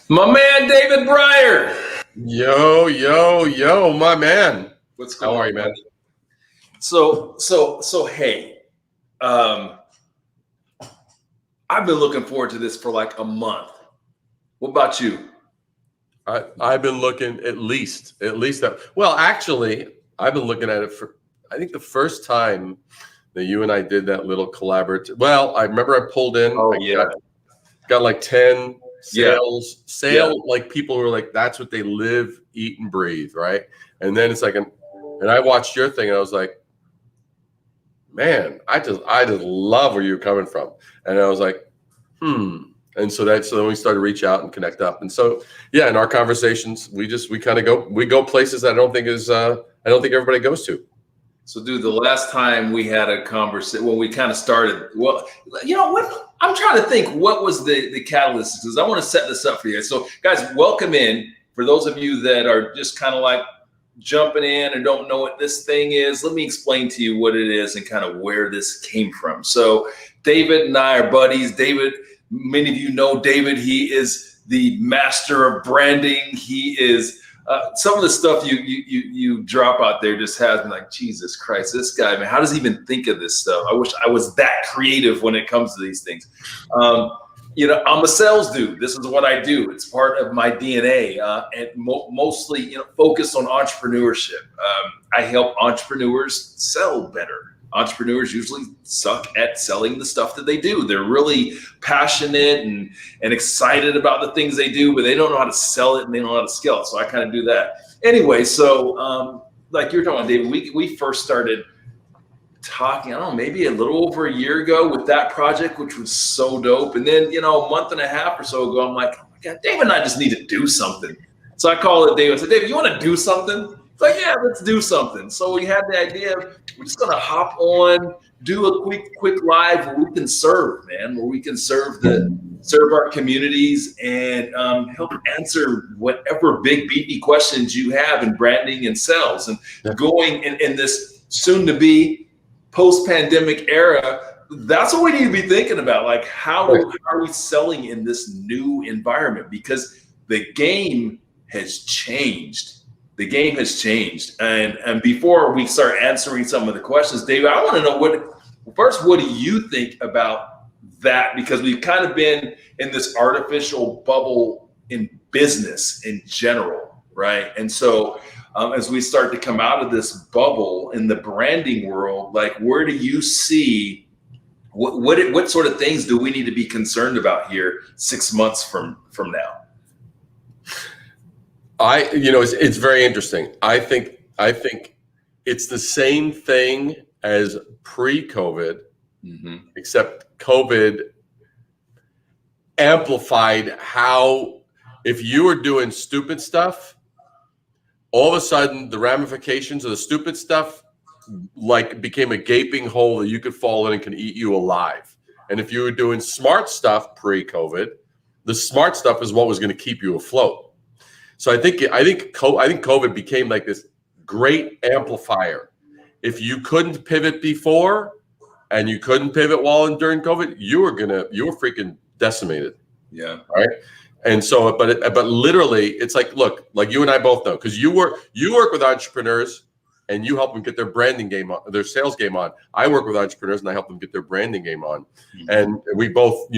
My man, David Breyer. Yo, yo, yo, my man. What's going on? How are you, man? Hey, I've been looking forward to this for like a month. What about you? I've been looking at least that. Well, actually, I've been looking at it for, I think the first time that you and I did that little collaborative. Well, I remember I pulled in. Oh, I yeah. got like 10 sales, Yeah. like people who were like, that's what they live, eat, and breathe, right? And then it's like, and I watched your thing and I was like, man, I just love where you're coming from. And I was like, And so then we started to reach out and connect up. And so, yeah, in our conversations, we kind of go places that I don't think everybody goes to. So, dude, the last time we had a conversation, when we kind of started, well, you know what? I'm trying to think what was the catalyst, because I want to set this up for you. So, guys, welcome in. For those of you that are just kind of like jumping in and don't know what this thing is, let me explain to you what it is and kind of where this came from. So, David and I are buddies. David, many of you know David. He is the master of branding. He is some of the stuff you drop out there just has me like, Jesus Christ, this guy, man, how does he even think of this stuff? I wish I was that creative when it comes to these things. I'm a sales dude. This is what I do. It's part of my DNA, and mostly focused on entrepreneurship. I help entrepreneurs sell better. Entrepreneurs usually suck at selling the stuff that they do. They're really passionate and excited about the things they do, but they don't know how to sell it and they don't know how to scale it. So I kind of do that. Anyway, so like you were talking about, David, we first started talking, I don't know, maybe a little over a year ago with that project, which was so dope. And then, a month and a half or so ago, I'm like, oh my God, David and I just need to do something. So I called it David. I said, David, you want to do something? It's like, yeah, let's do something. So we had the idea of we're just gonna hop on, do a quick live where we can serve, man, where we can serve our communities and help answer whatever big beefy questions you have in branding and sales. And going in this soon to be post-pandemic era, that's what we need to be thinking about. Like, how are we selling in this new environment? Because the game has changed. The game has changed. And before we start answering some of the questions, David, I want to know what do you think about that? Because we've kind of been in this artificial bubble in business in general, right? And so as we start to come out of this bubble in the branding world, like, where do you see what sort of things do we need to be concerned about here 6 months from now? It's very interesting. I think it's the same thing as pre-COVID, except COVID amplified how, if you were doing stupid stuff, all of a sudden the ramifications of the stupid stuff like became a gaping hole that you could fall in and can eat you alive. And if you were doing smart stuff pre-COVID, the smart stuff is what was going to keep you afloat. So I think COVID became like this great amplifier. If you couldn't pivot before and you couldn't pivot during COVID, you were freaking decimated. Yeah. Right. And so, but literally, it's like, look, like you and I both know, because you work with entrepreneurs and you help them get their branding game on, their sales game on. I work with entrepreneurs and I help them get their branding game on. And we both,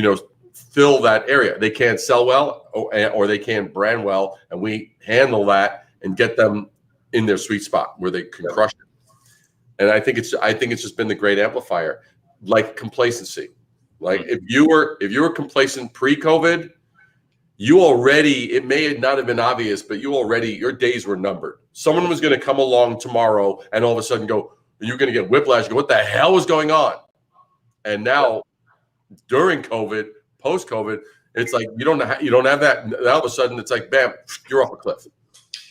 fill that area. They can't sell well or they can't brand well, and we handle that and get them in their sweet spot where they can crush it. And I think it's just been the great amplifier, like complacency. Like if you were complacent pre-COVID, it may not have been obvious, but your days were numbered. Someone was going to come along tomorrow and all of a sudden you're going to get whiplash. Go, what the hell was going on? And now during COVID, post-COVID, it's like you don't have that. All of a sudden, it's like, bam, you're off a cliff.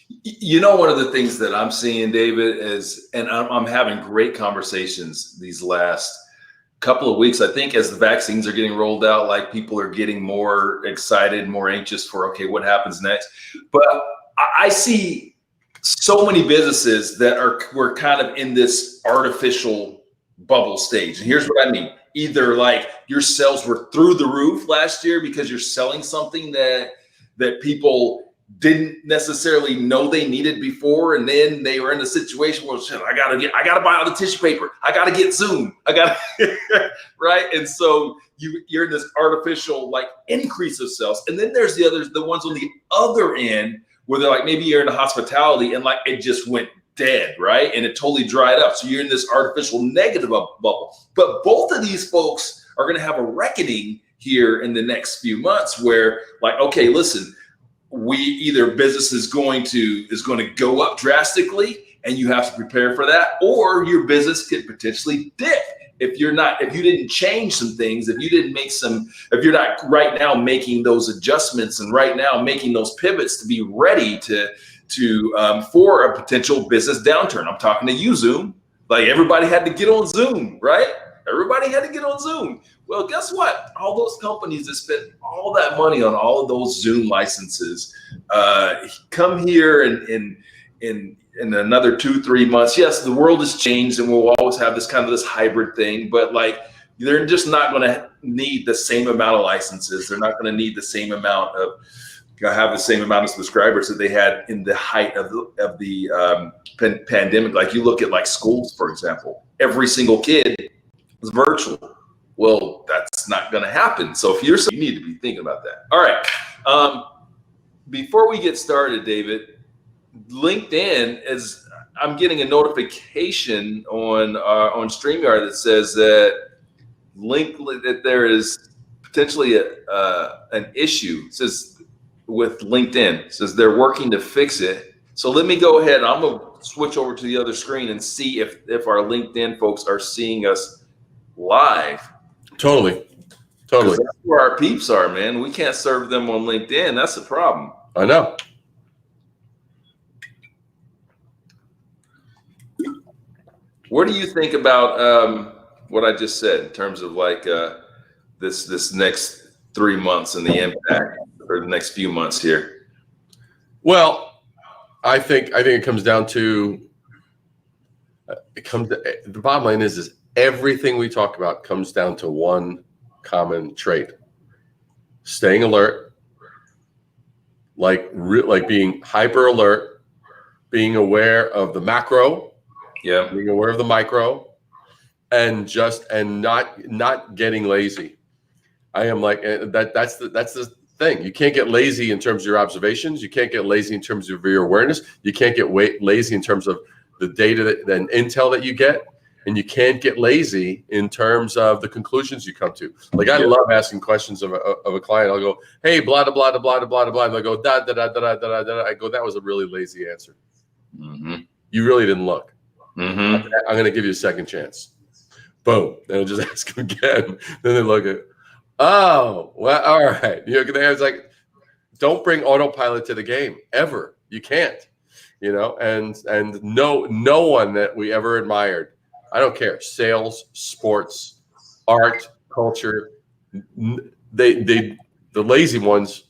One of the things that I'm seeing, David, is, and I'm having great conversations these last couple of weeks. I think as the vaccines are getting rolled out, like, people are getting more excited, more anxious for, okay, what happens next? But I see so many businesses that we're kind of in this artificial bubble stage. And here's what I mean. Either like your sales were through the roof last year because you're selling something that that people didn't necessarily know they needed before, and then they were in a situation where shit, I gotta buy all the tissue paper, I gotta get Zoom, right? And so you're in this artificial like increase of sales, and then there's the ones on the other end where they're like, maybe you're in the hospitality and like it just went dead, right? And it totally dried up. So you're in this artificial negative bubble. But both of these folks are going to have a reckoning here in the next few months where like, okay, listen, either business is going to go up drastically and you have to prepare for that, or your business could potentially dip. If you didn't change some things, if you're not right now making those adjustments and right now making those pivots to be ready for a potential business downturn. I'm talking to you, Zoom. Like everybody had to get on Zoom, right? Everybody had to get on Zoom. Well, guess what? All those companies that spent all that money on all of those Zoom licenses come here in another 2-3 months. Yes, the world has changed and we'll always have this hybrid thing, but like they're just not going to need the same amount of licenses. They're not going to need the same amount of subscribers that they had in the height of the pandemic. Like you look at like schools, for example, every single kid is virtual. Well, that's not going to happen. So you need to be thinking about that. All right. Before we get started, David, LinkedIn I'm getting a notification on StreamYard that says that there is potentially an issue. It says with LinkedIn, it says they're working to fix it. So let me go ahead. I'm gonna switch over to the other screen and see if our LinkedIn folks are seeing us live. Totally. That's where our peeps are, man. We can't serve them on LinkedIn. That's the problem. I know. What do you think about what I just said in terms of like this next 3 months and the impact, or the next few months here? Well, I think it comes down to the bottom line is everything we talk about comes down to one common trait: staying alert, like being hyper alert, being aware of the macro, being aware of the micro, and not getting lazy. I am like that's the thing. You can't get lazy in terms of your observations. You can't get lazy in terms of your awareness. You can't get lazy in terms of the data and intel that you get, and you can't get lazy in terms of the conclusions you come to. Like I love asking questions of a client. I'll go, "Hey, blah blah blah blah blah blah," and they'll go, "Da da da da da da da." I go, "That was a really lazy answer. Mm-hmm. You really didn't look. Mm-hmm. I'm going to give you a second chance." Boom. And I'll just ask them again. Then they look at, "Oh, well, all right." It's like, don't bring autopilot to the game ever. You can't, and no one that we ever admired, I don't care, sales, sports, art, culture, the lazy ones,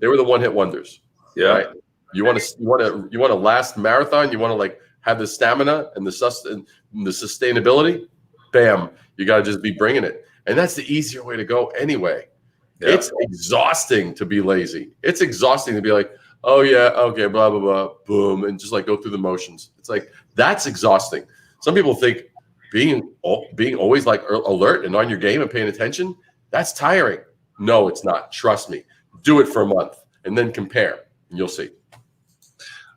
they were the one-hit wonders. Yeah. Right? You want to last marathon, you want to like have the stamina and the sustainability, bam, you got to just be bringing it. And that's the easier way to go anyway. Yeah. It's exhausting to be lazy. It's exhausting to be like, "Oh yeah, okay, blah, blah, blah, boom," and just like go through the motions. It's like, that's exhausting. Some people think being always like alert and on your game and paying attention, that's tiring. No, it's not. Trust me. Do it for a month and then compare and you'll see.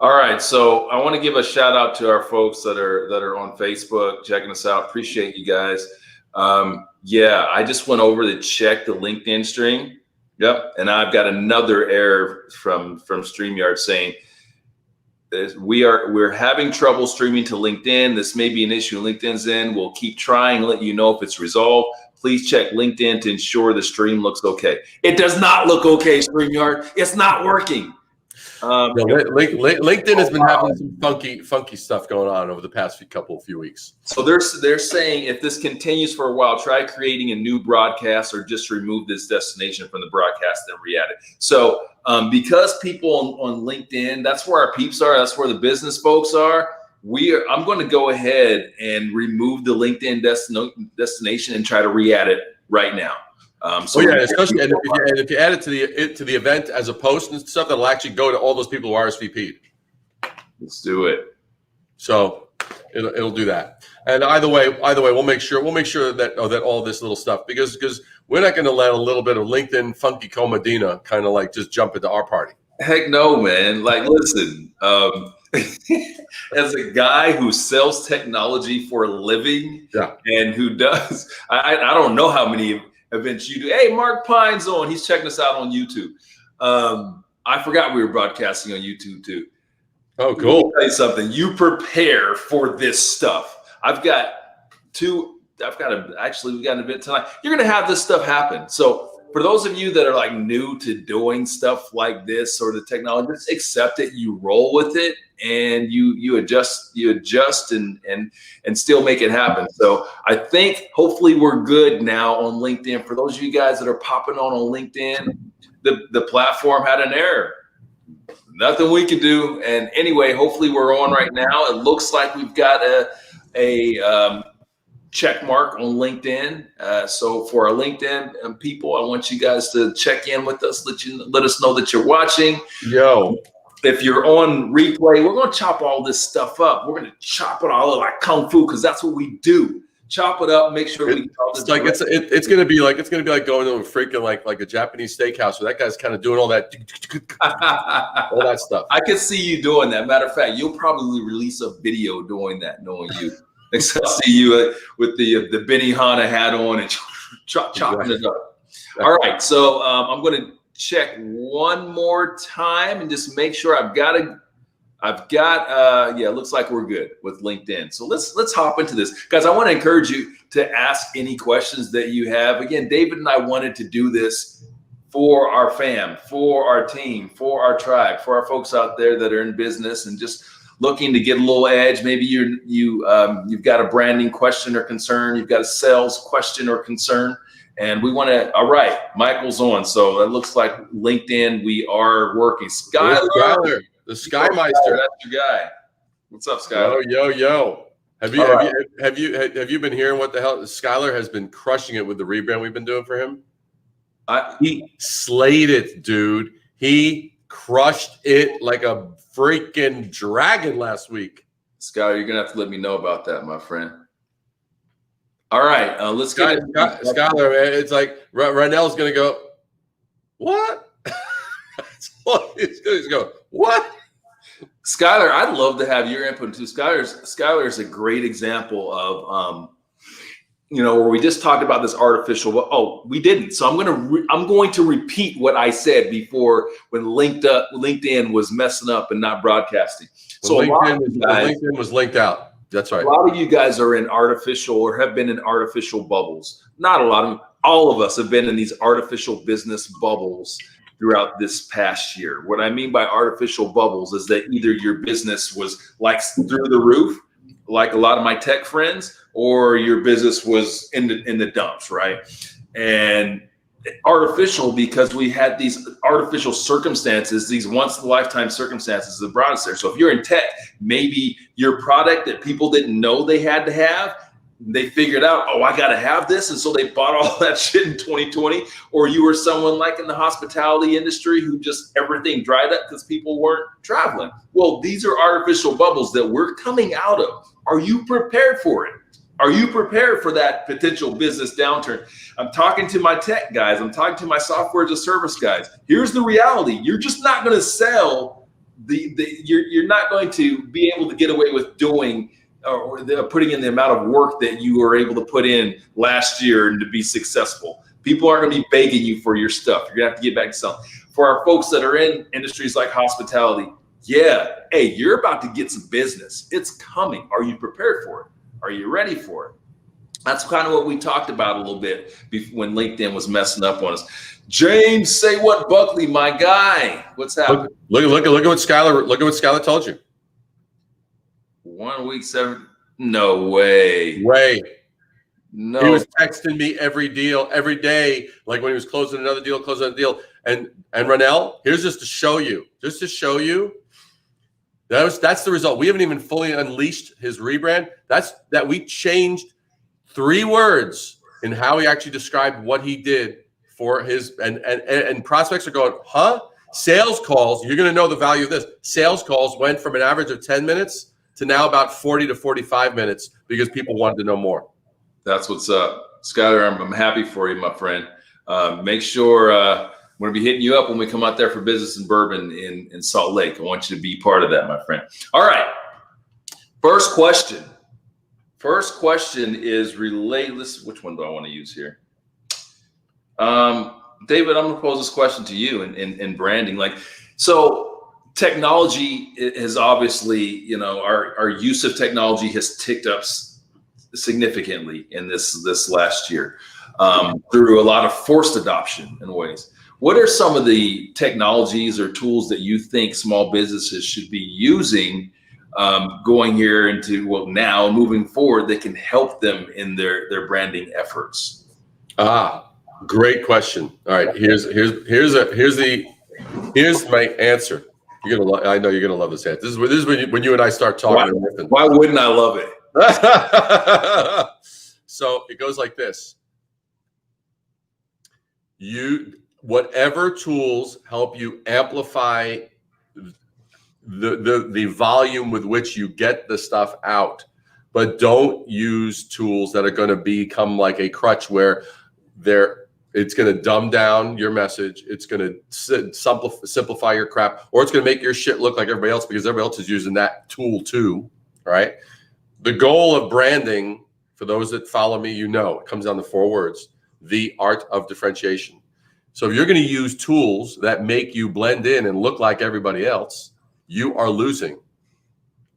All right, so I want to give a shout out to our folks that are on Facebook checking us out. Appreciate you guys. I just went over to check the LinkedIn stream. Yep, and I've got another error from StreamYard saying we're having trouble streaming to LinkedIn. This may be an issue LinkedIn's in. We'll keep trying, let you know if it's resolved. Please check LinkedIn to ensure the stream looks okay. It does not look okay, StreamYard. It's not working. LinkedIn has been having some funky stuff going on over the past few weeks. So they're saying if this continues for a while, try creating a new broadcast or just remove this destination from the broadcast and re-add it. So because people on LinkedIn, that's where our peeps are. That's where the business folks are. I'm going to go ahead and remove the LinkedIn destination and try to re-add it right now. So yeah, especially and if you add it to the event as a post and stuff, that'll actually go to all those people who RSVP'd. Let's do it. So it'll do that. And either way, we'll make sure that all this little stuff, because we're not going to let a little bit of LinkedIn funky comedina kind of like just jump into our party. Heck no, man. Like, listen, as a guy who sells technology for a living, and who does, I don't know how many events you do. Hey, Mark Pine's on. He's checking us out on YouTube. I forgot we were broadcasting on YouTube too. Oh, cool. Let me tell you something. You prepare for this stuff. We got an event tonight. You're going to have this stuff happen. So for those of you that are like new to doing stuff like this or the technology, just accept it. You roll with it, and you adjust and still make it happen. So I think hopefully we're good now on LinkedIn. For those of you guys that are popping on LinkedIn, the platform had an error. Nothing we can do. And anyway, hopefully we're on right now. It looks like we've got a check mark on LinkedIn. So for our LinkedIn people, I want you guys to check in with us. Let us know that you're watching. Yo, if you're on replay, we're going to chop all this stuff up. We're going to chop it all up like Kung Fu, because that's what we do. Chop it up, make sure we. It's like it's gonna be like going to a freaking like a Japanese steakhouse where that guy's kind of doing all that stuff. I can see you doing that. Matter of fact, you'll probably release a video doing that, knowing you. Next time I see you with the Benihana hat on and chopping it up. All right, so I'm going to check one more time and just make sure I've got it looks like we're good with LinkedIn. So let's hop into this. Guys, I want to encourage you to ask any questions that you have. Again, David and I wanted to do this for our fam, for our team, for our tribe, for our folks out there that are in business and just looking to get a little edge. Maybe you've got a branding question or concern, you've got a sales question or concern, and we want to. All right, Michael's on. So it looks like LinkedIn, we are working. Skyler. The Skymeister. That's your guy. What's up, Skyler? Yo. Have you been hearing what the hell? Skyler has been crushing it with the rebrand we've been doing for him. He slayed it, dude. He crushed it like a freaking dragon last week. Skyler, you're gonna have to let me know about that, my friend. All right, let's get Skyler, man. It's like Ronnell's gonna go, what? He's gonna go, what? Skyler, I'd love to have your input too. Skyler is a great example of, where we just talked about this artificial. Oh, we didn't. So I'm going to repeat what I said before when LinkedIn was messing up and not broadcasting. So LinkedIn was linked out. That's right. A lot of you guys are in artificial or have been in artificial bubbles. Not a lot of them. All of us have been in these artificial business bubbles throughout this past year. What I mean by artificial bubbles is that either your business was like through the roof, like a lot of my tech friends, or your business was in the dumps, right? And artificial because we had these artificial circumstances, these once in a lifetime circumstances that brought us there. So if you're in tech, maybe your product that people didn't know they had to have, they figured out, oh, I got to have this. And so they bought all that shit in 2020. Or you were someone like in the hospitality industry who just everything dried up because people weren't traveling. Well, these are artificial bubbles that we're coming out of. Are you prepared for it? Are you prepared for that potential business downturn? I'm talking to my tech guys. I'm talking to my software as a service guys. Here's the reality. You're just not going to sell you're not going to be able to get away with doing or putting in the amount of work that you were able to put in last year and to be successful. People aren't going to be begging you for your stuff. You're going to have to get back to selling. For our folks that are in industries like hospitality, hey, you're about to get some business. It's coming. Are you prepared for it? Are you ready for it? That's kind of what we talked about a little bit when LinkedIn was messing up on us. James, say what, Buckley, my guy? What's happening? Look at what Skyler told you. 1 week, 7. No way. No. He was texting me every day, like when he was closing another deal. And Ronnell, here's just to show you. That's the result. We haven't even fully unleashed his rebrand. That we changed 3 words in how he actually described what he did for his and prospects are going, huh? Sales calls, you're going to know the value of this. Sales calls went from an average of 10 minutes to now about 40 to 45 minutes because people wanted to know more. That's what's up. Skyler, I'm happy for you, my friend. Make sure I'm going to be hitting you up when we come out there for Business and Bourbon in Salt Lake. I want you to be part of that, my friend. All right. First question. First question is related. Which one do I want to use here? David, I'm going to pose this question to you in branding. So technology has obviously, you know, our use of technology has ticked up significantly in this last year through a lot of forced adoption in ways. What are some of the technologies or tools that you think small businesses should be using going here into, well, now moving forward, that can help them in their branding efforts? Great question. All right, here's my answer. I know you're gonna love this answer. This is when you and I start talking. Why wouldn't I love it? So it goes like this. Whatever tools help you amplify the volume with which you get the stuff out, but don't use tools that are going to become like a crutch where it's going to dumb down your message. It's going to simplify your crap, or it's going to make your shit look like everybody else because everybody else is using that tool too, right? The goal of branding, for those that follow me, you know, it comes down to 4 words: the art of differentiation. So if you're going to use tools that make you blend in and look like everybody else, you are losing.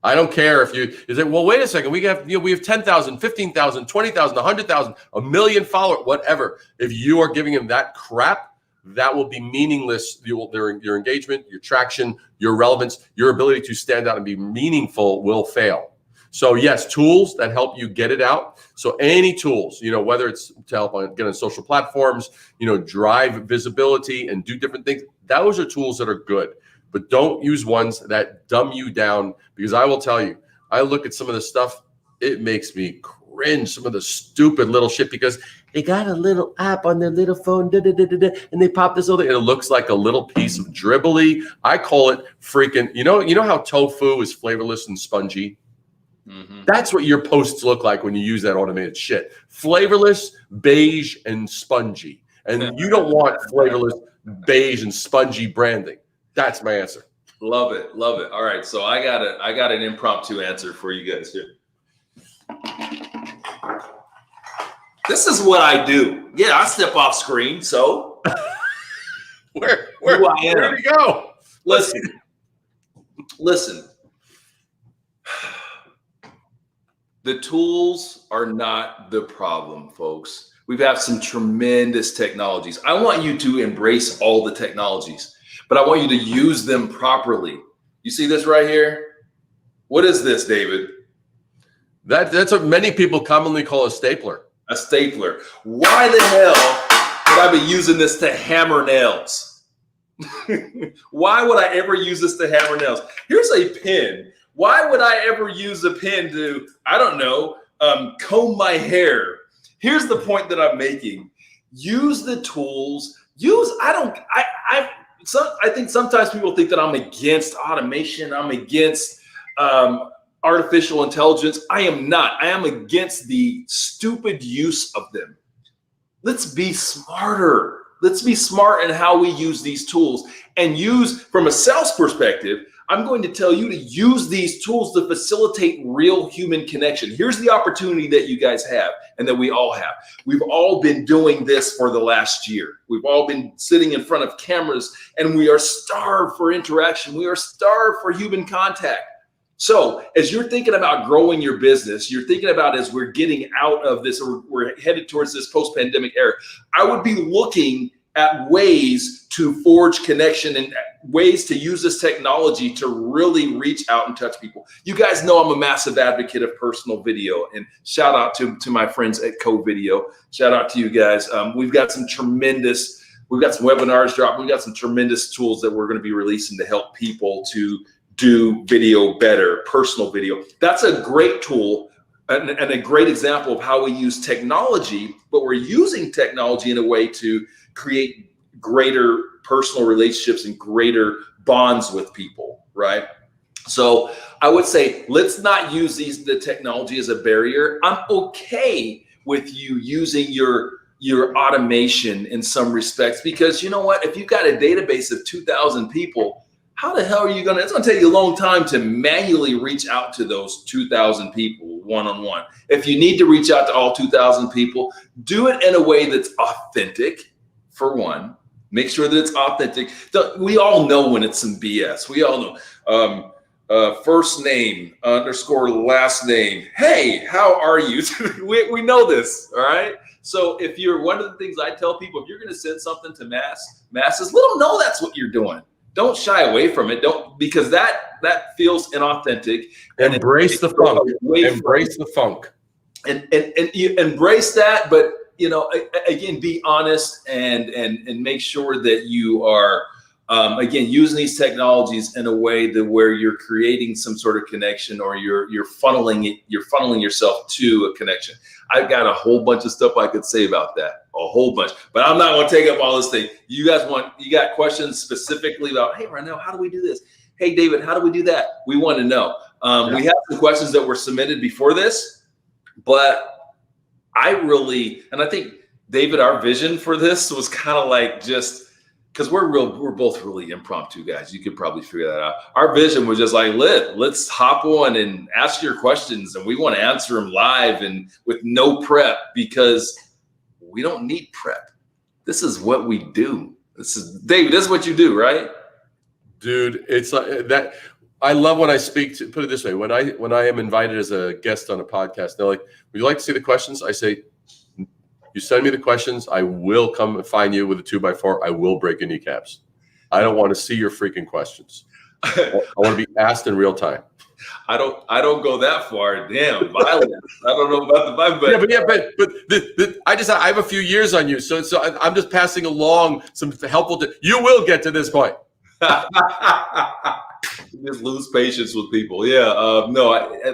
I don't care if you say, well, wait a second, we have 10,000, 15,000, 20,000, 100,000, 1 million followers, whatever. If you are giving them that crap, that will be meaningless. Your engagement, your traction, your relevance, your ability to stand out and be meaningful will fail. So yes, tools that help you get it out. So any tools, you know, whether it's to help get on social platforms, you know, drive visibility and do different things, those are tools that are good. But don't use ones that dumb you down, because I will tell you, I look at some of the stuff, it makes me cringe, some of the stupid little shit, because they got a little app on their little phone, and they pop this other, and it looks like a little piece of dribbly. I call it freaking, you know how tofu is flavorless and spongy? Mm-hmm. That's what your posts look like when you use that automated shit. Flavorless, beige, and spongy. And you don't want flavorless, beige, and spongy branding. That's my answer. Love it. Love it. All right. So I got an impromptu answer for you guys here. This is what I do. Yeah, I step off screen. So where did he go? Listen. The tools are not the problem, folks. We've had some tremendous technologies. I want you to embrace all the technologies, but I want you to use them properly. You see this right here? What is this, David? That's what many people commonly call a stapler. A stapler. Why the hell would I be using this to hammer nails? Why would I ever use this to hammer nails? Here's a pen. Why would I ever use a pen to, I don't know, comb my hair? Here's the point that I'm making. Use the tools. I think sometimes people think that I'm against automation. I'm against artificial intelligence. I am not. I am against the stupid use of them. Let's be smarter. Let's be smart in how we use these tools, and use, from a sales perspective, I'm going to tell you to use these tools to facilitate real human connection. Here's the opportunity that you guys have and that we all have. We've all been doing this for the last year. We've all been sitting in front of cameras, and we are starved for interaction. We are starved for human contact. So as you're thinking about growing your business, you're thinking about, as we're getting out of this, or we're headed towards this post-pandemic era, I would be looking at ways to forge connection and ways to use this technology to really reach out and touch people. You guys know I'm a massive advocate of personal video, and shout out to my friends at Co-Video. Shout out to you guys. We've got some webinars dropping. We've got some tremendous tools that we're going to be releasing to help people to do video better, personal video. That's a great tool. and a great example of how we use technology, but we're using technology in a way to create greater personal relationships and greater bonds with people, right? So I would say, let's not use the technology as a barrier. I'm okay with you using your automation in some respects, because you know what? If you've got a database of 2,000 people, how the hell are you it's gonna take you a long time to manually reach out to those 2,000 people one-on-one. If you need to reach out to all 2,000 people, do it in a way that's authentic, for one. Make sure that it's authentic. We all know when it's some BS. We all know. First name underscore last name. Hey, how are you? we know this, all right? So if you're, one of the things I tell people, if you're going to send something to masses, let them know that's what you're doing. Don't shy away from it. Don't, because that feels inauthentic. And embrace the funk. Embrace the funk. And you embrace that, but you know, again, be honest and make sure that you are again using these technologies in a way that where you're creating some sort of connection, or you're funneling yourself to a connection. I've got a whole bunch of stuff I could say about that, a whole bunch, but I'm not going to take up all this thing. You got questions specifically about, hey, Ronnell, how do we do this? Hey, David, how do we do that? We want to know. We have some questions that were submitted before this, but I think, David, our vision for this was kind of like, just because we're both really impromptu guys. You could probably figure that out. Our vision was just like, let's hop on and ask your questions, and we want to answer them live and with no prep, because we don't need prep. This is what we do. David, this is what you do, right? Dude, it's like that. I love when I speak to, put it this way, when I am invited as a guest on a podcast, they're like, would you like to see the questions? I say, you send me the questions, I will come and find you with a 2x4. I will break your kneecaps. I don't want to see your freaking questions. I want to be asked in real time. I don't go that far. Damn, violence. I don't know about the vibe, but I have a few years on you, so I'm just passing along some helpful. You will get to this point. You just lose patience with people. Yeah,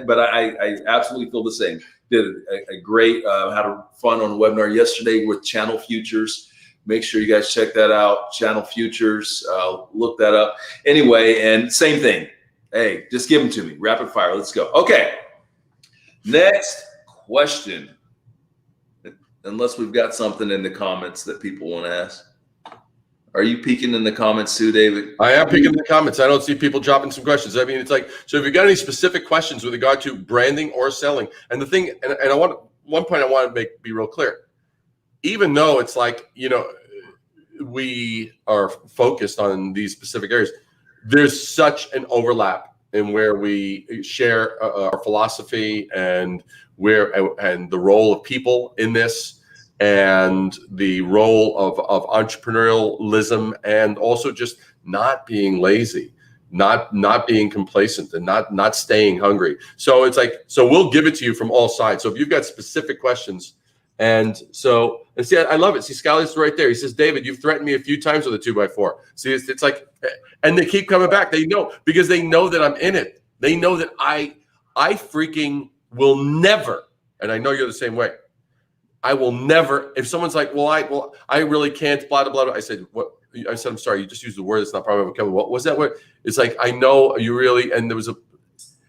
but I absolutely feel the same. Did a great, had a fun on a webinar yesterday with Channel Futures. Make sure you guys check that out. Channel Futures, look that up. Anyway, and same thing. Hey, just give them to me. Rapid fire. Let's go. Okay. Next question. Unless we've got something in the comments that people want to ask. Are you peeking in the comments too, David? I am peeking in the comments. I don't see people dropping some questions. I mean, it's like, so if you got any specific questions with regard to branding or selling, and the thing, and I want, one point I want to be real clear. Even though it's like, you know, we are focused on these specific areas, there's such an overlap in where we share our philosophy and the role of people in this, and the role of entrepreneurialism, and also just not being lazy, not being complacent, and not staying hungry. So it's like, so we'll give it to you from all sides. So if you've got specific questions, and see, I love it. See, Scally's right there. He says, David, you've threatened me a few times with a 2x4. See, it's like, and they keep coming back. They know, because they know that I'm in it. They know that I freaking will never, and I know you're the same way, I will never, if someone's like, I really can't, blah, blah, blah. I said, what? I said, I'm sorry, you just used the word. It's not probably vocabulary. What was that word? It's like, I know you really, and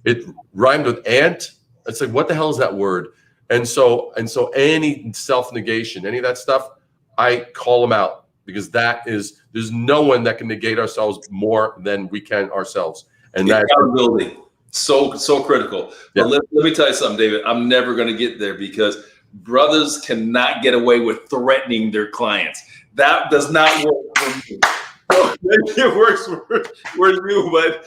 it rhymed with ant. It's like, what the hell is that word? And so any self-negation, any of that stuff, I call them out, because there's no one that can negate ourselves more than we can ourselves. And that accountability, so critical. Yeah. But let me tell you something, David. I'm never going to get there, because brothers cannot get away with threatening their clients. That does not work for me. It works for you, but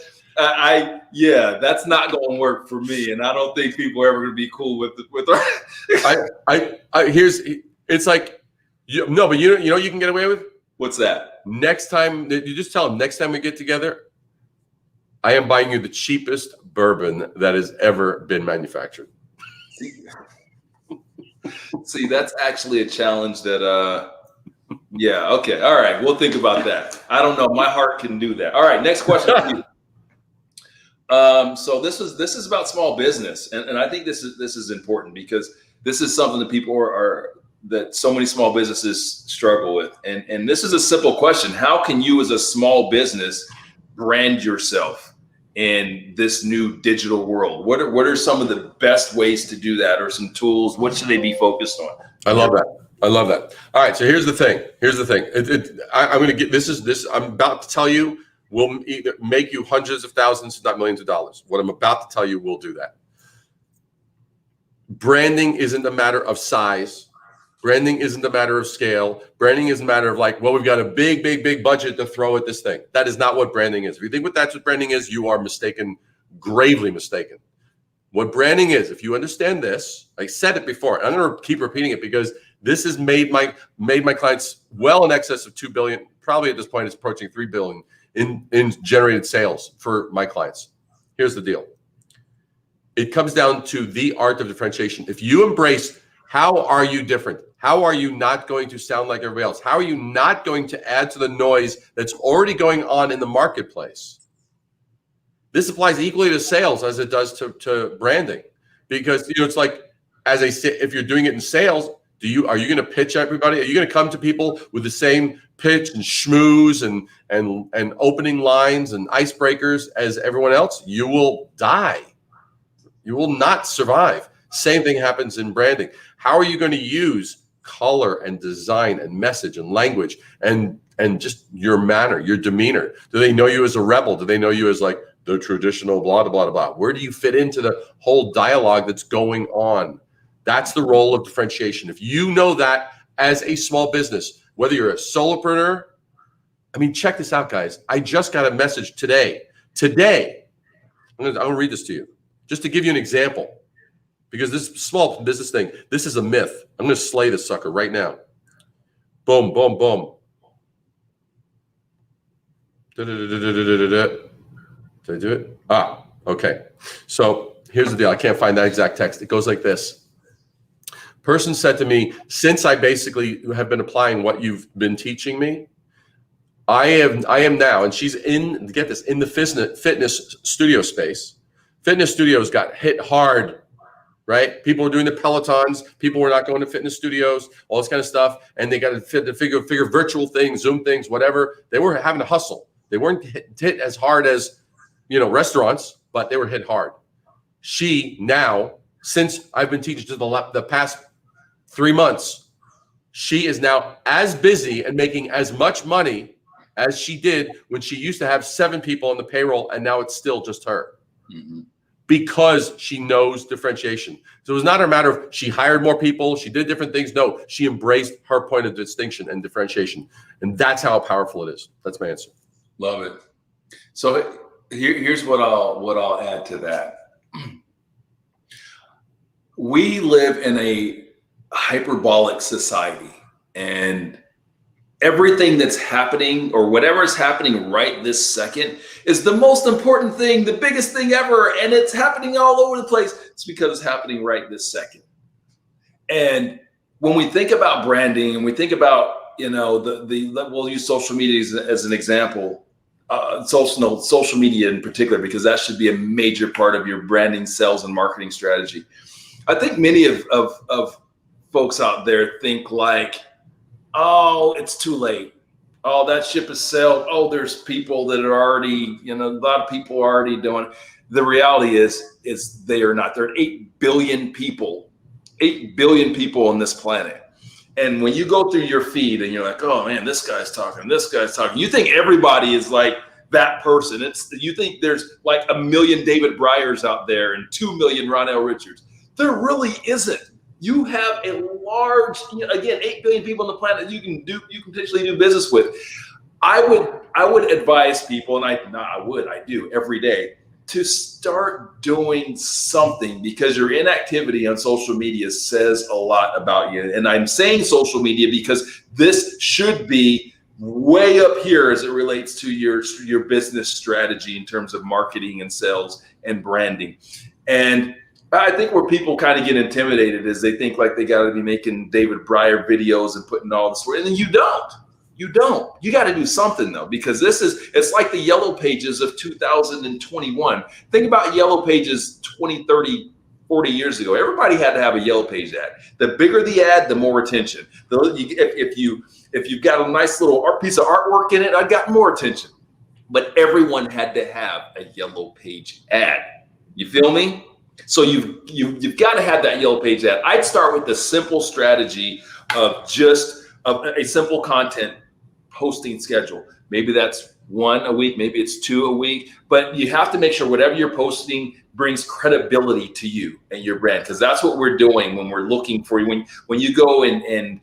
that's not going to work for me. And I don't think people are ever going to be cool with it's like, but you know you can get away with? What's that? Next time, you just tell them, next time we get together, I am buying you the cheapest bourbon that has ever been manufactured. See, that's actually a challenge that, okay. All right. We'll think about that. I don't know. My heart can do that. All right. Next question. So this is about small business, and I think this is important because this is something that people that so many small businesses struggle with. And this is a simple question: how can you, as a small business, brand yourself in this new digital world? What are some of the best ways to do that, or some tools? What should they be focused on? I love that. I love that. All right. So here's the thing. I'm going to get this. I'm about to tell you will either make you hundreds of thousands, if not millions of dollars. What I'm about to tell you will do that. Branding isn't a matter of size. Branding isn't a matter of scale. Branding is a matter of like, well, we've got a big budget to throw at this thing. That is not what branding is. If you think that's what branding is, you are mistaken, gravely mistaken. What branding is, if you understand this, I said it before, I'm going to keep repeating it because this has made my clients well in excess of 2 billion. Probably at this point, it's approaching 3 billion in generated sales for my clients. Here's the deal. It comes down to the art of differentiation. If you embrace, how are you different? How are you not going to sound like everybody else? How are you not going to add to the noise that's already going on in the marketplace? This applies equally to sales as it does to branding, because it's like, if you're doing it in sales, are you going to pitch everybody? Are you going to come to people with the same pitch and schmooze and opening lines and icebreakers as everyone else? You will die. You will not survive. Same thing happens in branding. How are you going to use color and design and message and language and just your manner, your demeanor? Do they know you as a rebel? Do they know you as like the traditional blah, blah, blah, blah? Where do you fit into the whole dialogue that's going on? That's the role of differentiation. If you know that as a small business, whether you're a solopreneur, I mean, check this out, guys. I just got a message today. I'm going to read this to you just to give you an example, because this small business thing, this is a myth. I'm going to slay this sucker right now. Boom, boom, boom. Did I do it? Okay. So here's the deal. I can't find that exact text. It goes like this. Person said to me, since I basically have been applying what you've been teaching me, I am now, and she's in the fitness studio space. Fitness studios got hit hard, right? People were doing the Pelotons. People were not going to fitness studios, all this kind of stuff. And they got to figure virtual things, Zoom things, whatever. They were having to hustle. They weren't hit as hard as, restaurants, but they were hit hard. She now, since I've been teaching to the past 3 months, she is now as busy and making as much money as she did when she used to have 7 people on the payroll, and now it's still just her. Mm-hmm. Because she knows differentiation. So it's not a matter of she hired more people, she did different things. No, she embraced her point of distinction and differentiation. And that's how powerful it is. That's my answer. Love it. So here's what I'll add to that. We live in a hyperbolic society, and everything that's happening or whatever is happening right this second is the most important thing, the biggest thing ever, and it's happening all over the place. It's because it's happening right this second. And when we think about branding and we think about, we'll use social media as an example, social media in particular, because that should be a major part of your branding, sales, and marketing strategy. I think many of folks out there think like, oh, it's too late. Oh, that ship has sailed. Oh, there's people that are already, a lot of people are already doing it. The reality is they are not. There are 8 billion people on this planet. And when you go through your feed and you're like, oh man, this guy's talking, you think everybody is like that person. You think there's like 1 million David Bryers out there and 2 million Ronnell Richards. There really isn't. You have a large, again, 8 billion people on the planet you can potentially do business with. I would advise people, and I do every day, to start doing something, because your inactivity on social media says a lot about you. And I'm saying social media because this should be way up here as it relates to your business strategy in terms of marketing and sales and branding. And I think where people kind of get intimidated is they think like they got to be making David Breyer videos and putting all this, and then you don't. You don't. You got to do something though, because it's like the yellow pages of 2021. Think about yellow pages 20, 30, 40 years ago. Everybody had to have a yellow page ad. The bigger the ad, the more attention. If you've got a nice little piece of artwork in it, I got more attention. But everyone had to have a yellow page ad. You feel me? So you've got to have that yellow page ad. I'd start with the simple strategy of just a simple content posting schedule. Maybe that's 1 a week, maybe it's 2 a week, but you have to make sure whatever you're posting brings credibility to you and your brand, because that's what we're doing when we're looking for you. When you go and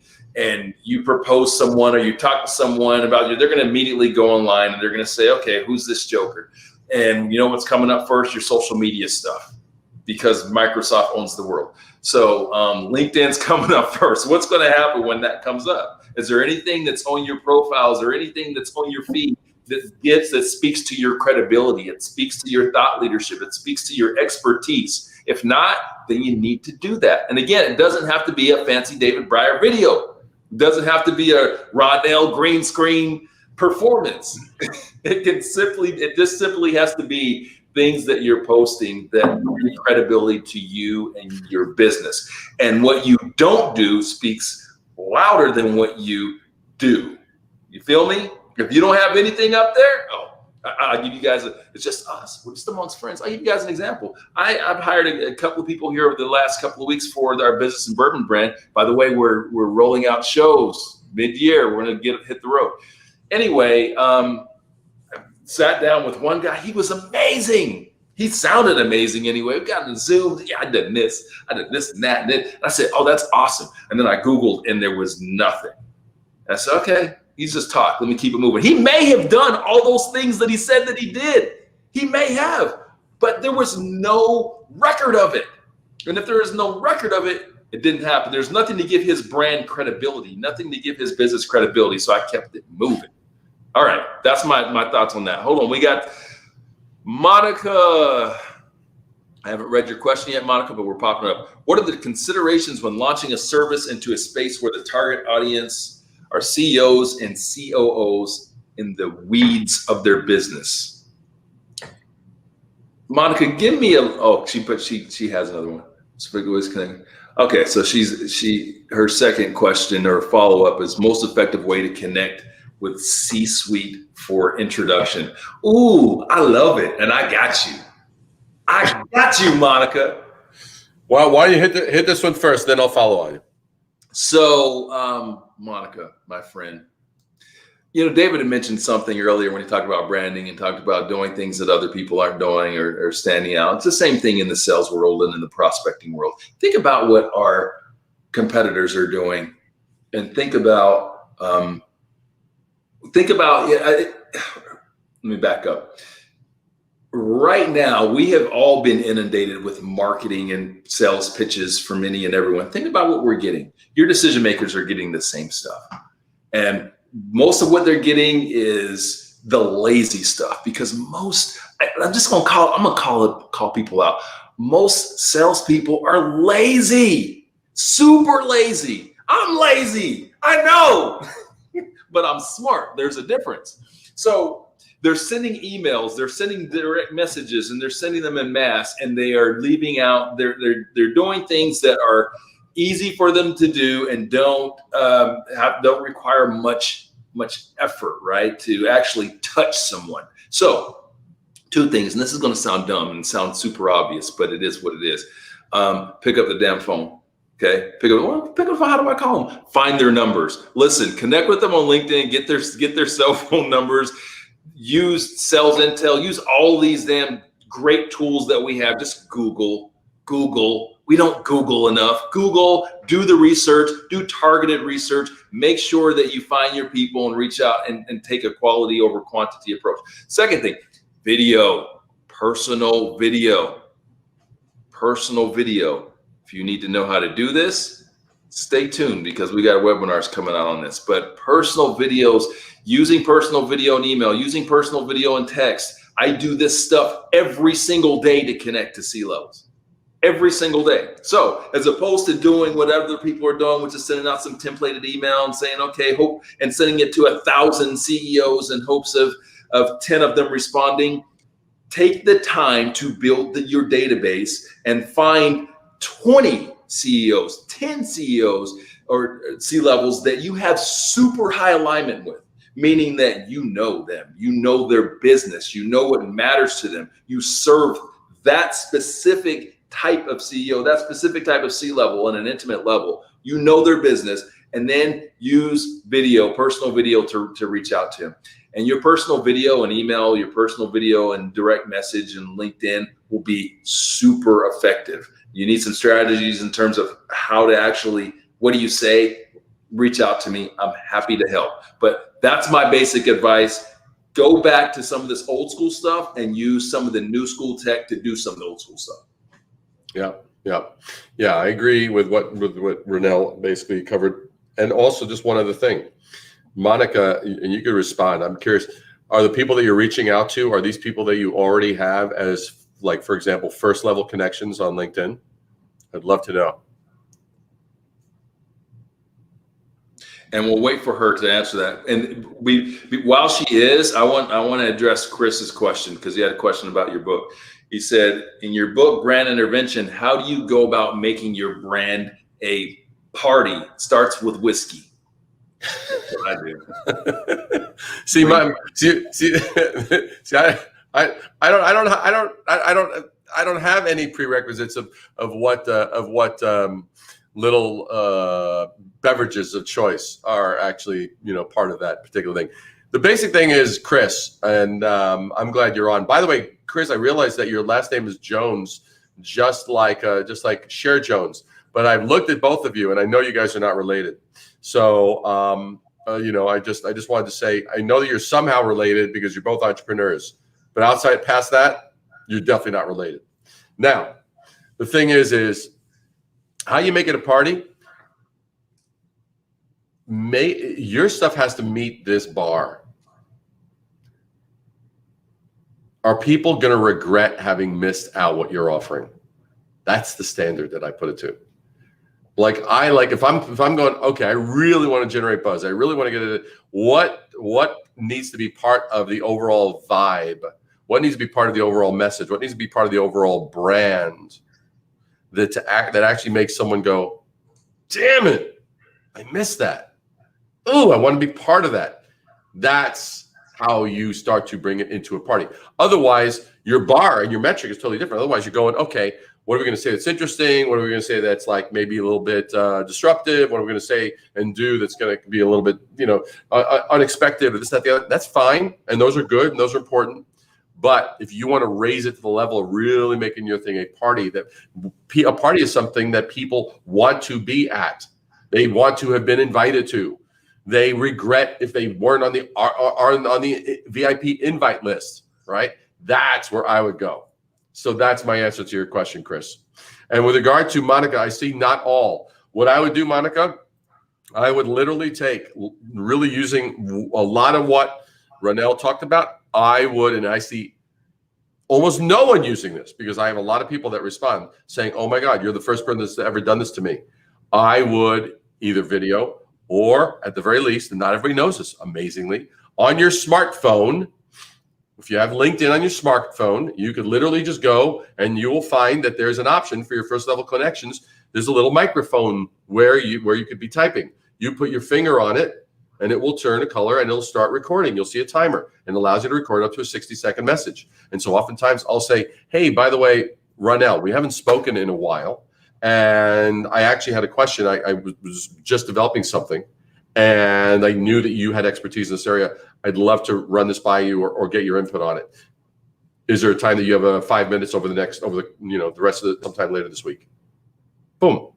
you propose someone or you talk to someone about you, they're going to immediately go online and they're going to say, okay, who's this joker? And you know what's coming up first? Your social media stuff, because Microsoft owns the world. So LinkedIn's coming up first. What's going to happen when that comes up? Is there anything that's on your profiles or anything that's on your feed that speaks to your credibility? It speaks to your thought leadership. It speaks to your expertise. If not, then you need to do that. And again, it doesn't have to be a fancy David Breyer video. It doesn't have to be a Ronnell green screen performance. It just simply has to be things that you're posting that bring credibility to you and your business. And what you don't do speaks louder than what you do. You feel me? If you don't have anything up there, I'll give you guys it's just us. We're just amongst friends. I'll give you guys an example. I've hired a couple of people here over the last couple of weeks for our business and bourbon brand. By the way, we're rolling out shows mid-year. We're going to hit the road. Anyway, I sat down with one guy. He was amazing. He sounded amazing anyway. We got on Zoom. Yeah, I did this and that. And I said, oh, that's awesome. And then I Googled and there was nothing. I said, okay, he's just talk. Let me keep it moving. He may have done all those things that he said that he did. He may have, but there was no record of it. And if there is no record of it, it didn't happen. There's nothing to give his brand credibility, nothing to give his business credibility. So I kept it moving. All right, that's my thoughts on that. Hold on, we got Monica. I haven't read your question yet, Monica, but we're popping up. What are the considerations when launching a service into a space where the target audience are CEOs and COOs in the weeds of their business? Monica, give me she has another one. Okay, so her second question or follow-up is most effective way to connect with C-suite for introduction. Ooh, I love it. And I got you. I got you, Monica. Well, why don't you hit this one first, then I'll follow on you. So, Monica, my friend, David had mentioned something earlier when he talked about branding and talked about doing things that other people aren't doing or standing out. It's the same thing in the sales world and in the prospecting world. Think about what our competitors are doing and think about let me back up. Right now, we have all been inundated with marketing and sales pitches from any and everyone. Think about what we're getting. Your decision makers are getting the same stuff. And most of what they're getting is the lazy stuff, because I'm gonna call people out. Most salespeople are lazy, super lazy. I'm lazy, I know, but I'm smart. There's a difference. So they're sending emails, they're sending direct messages, and they're sending them en masse, and they are leaving out. They're doing things that are easy for them to do and don't require much effort, right, to actually touch someone. So 2 things, and this is going to sound dumb and sound super obvious, but it is what it is. Pick up the damn phone. Okay, pick up. How do I call them? Find their numbers. Listen, connect with them on LinkedIn. Get their cell phone numbers. Use Sales Intel. Use all these damn great tools that we have. Just Google. We don't Google enough. Google. Do the research. Do targeted research. Make sure that you find your people and reach out and take a quality over quantity approach. Second thing, video. Personal video. If you need to know how to do this, stay tuned, because we got webinars coming out on this. But personal videos, using personal video and email, using personal video and text. I do this stuff every single day to connect to C-levels. every single day. So as opposed to doing what other people are doing, which is sending out some templated email and saying, okay, hope, and sending it to 1,000 CEOs in hopes of 10 of them responding, take the time to build your database and find 20 CEOs, 10 CEOs or C-levels that you have super high alignment with, meaning that you know them, you know their business, you know what matters to them, you serve that specific type of CEO, that specific type of C-level on an intimate level, you know their business, and then use video, personal video to reach out to them. And your personal video and email, your personal video and direct message and LinkedIn will be super effective. You need some strategies in terms of how to actually, what do you say? Reach out to me. I'm happy to help. But that's my basic advice. Go back to some of this old school stuff and use some of the new school tech to do some of the old school stuff. Yeah. I agree with what Ronnell basically covered. And also just one other thing. Monica, and you could respond. I'm curious, are the people that you're reaching out to, are these people that you already have as, like, for example, first level connections on LinkedIn? I'd love to know. And we'll wait for her to answer that. And while she is, I want to address Chris's question, because he had a question about your book. He said, in your book, Brand Intervention, how do you go about making your brand a party? It starts with whiskey. That's what I do. I don't have any prerequisites of what little beverages of choice are actually, part of that particular thing. The basic thing is Chris, and I'm glad you're on. By the way, Chris, I realized that your last name is Jones, just like Cher Jones. But I've looked at both of you, and I know you guys are not related. So, I just wanted to say, I know that you're somehow related because you're both entrepreneurs. But past that, you're definitely not related. Now, the thing is how you make it a party. Your stuff has to meet this bar. Are people going to regret having missed out what you're offering? That's the standard that I put it to. If I'm going, okay, I really want to generate buzz. I really want to get it. What needs to be part of the overall vibe? What needs to be part of the overall message? What needs to be part of the overall brand that actually makes someone go, damn it, I missed that. Oh, I want to be part of that. That's how you start to bring it into a party. Otherwise, your bar and your metric is totally different. Otherwise, you're going, okay, what are we going to say that's interesting? What are we going to say that's like maybe a little bit disruptive? What are we going to say and do that's going to be a little bit, unexpected or this, that, the other? That's fine. And those are good and those are important. But if you want to raise it to the level of really making your thing a party is something that people want to be at. They want to have been invited to. They regret if they weren't on the VIP invite list, right? That's where I would go. So that's my answer to your question, Chris. And with regard to Monica, I see not all. What I would do, Monica, I would literally take, really using a lot of what Ronnell talked about, and I see almost no one using this because I have a lot of people that respond saying, oh my God, you're the first person that's ever done this to me. I would either video or at the very least, and not everybody knows this, amazingly, on your smartphone. If you have LinkedIn on your smartphone, you could literally just go and you will find that there's an option for your first level connections. There's a little microphone where you could be typing. You put your finger on it and it will turn a color and it'll start recording. You'll see a timer and it allows you to record up to a 60-second message. And so oftentimes I'll say, hey, by the way, Ronnell, we haven't spoken in a while. And I actually had a question. I was just developing something and I knew that you had expertise in this area. I'd love to run this by you or get your input on it. Is there a time that you have 5 minutes over the rest of sometime later this week? Boom.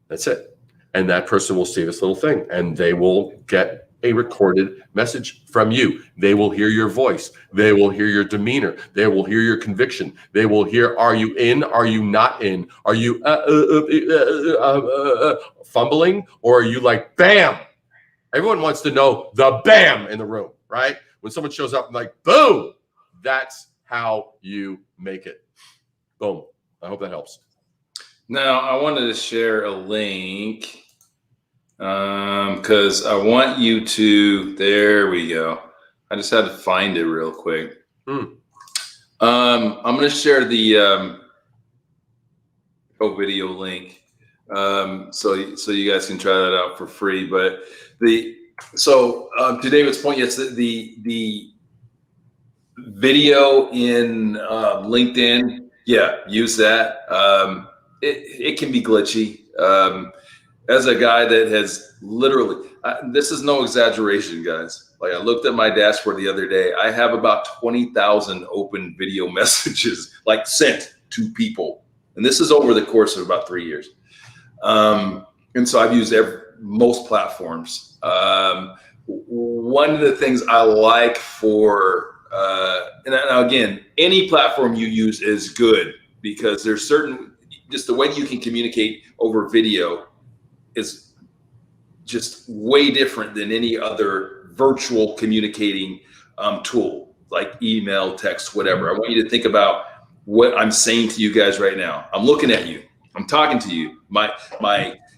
That's it. And that person will see this little thing and they will get a recorded message from you. They will hear your voice. They will hear your demeanor. They will hear your conviction. They will hear, are you in? Are you not in? Are you fumbling? Or are you like, bam? Everyone wants to know the bam in the room, right? When someone shows up and like, boom, that's how you make it. Boom. I hope that helps. Now I wanted to share a link because I want you to. There we go. I just had to find it real quick. I'm going to share the video link, so you guys can try that out for free. But to David's point, yes, the video in LinkedIn, yeah, use that. It can be glitchy. As a guy that has literally, this is no exaggeration, guys. Like, I looked at my dashboard the other day. I have about 20,000 open video messages, like, sent to people. And this is over the course of about 3 years. And so I've used most platforms. One of the things I like and now again, any platform you use is good, because there's just the way you can communicate over video is just way different than any other virtual communicating tool, like email, text, whatever. I want you to think about what I'm saying to you guys right now. I'm looking at you. I'm talking to you.